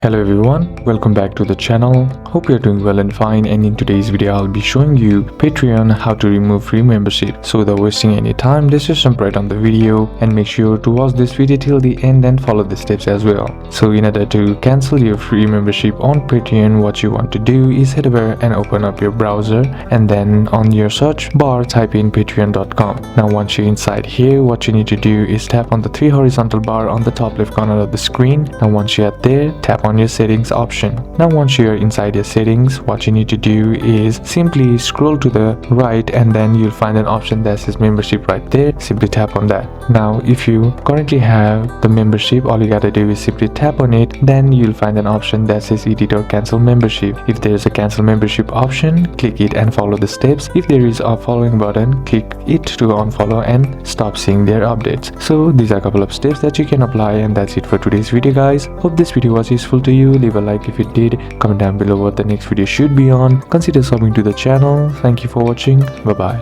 Hello everyone, welcome back to the channel. Hope you're doing well and fine, and in today's video I'll be showing you Patreon how to remove free membership. So without wasting any time, let's just jump right on the video and make sure to watch this video till the end and follow the steps as well. So in order to cancel your free membership on Patreon, what you want to do is head over and open up your browser, and then on your search bar type in patreon.com. Now once you're inside here, what you need to do is tap on the three horizontal bar on the top left corner of the screen. Now once you're there, tap on your settings option. Now once you're inside your settings, what you need to do is simply scroll to the right, and then you'll find an option that says membership right there. Simply tap on that. Now if you currently have the membership, all you gotta do is simply tap on it, then you'll find an option that says edit or cancel membership. If there's a cancel membership option, click it and follow the steps. If there is a following button, click it to unfollow and stop seeing their updates. So these are a couple of steps that you can apply, and that's it for today's video guys. Hope this video was useful to you. Leave a like if it did, comment down below what the next video should be on, consider subbing to the channel. Thank you for watching. Bye bye.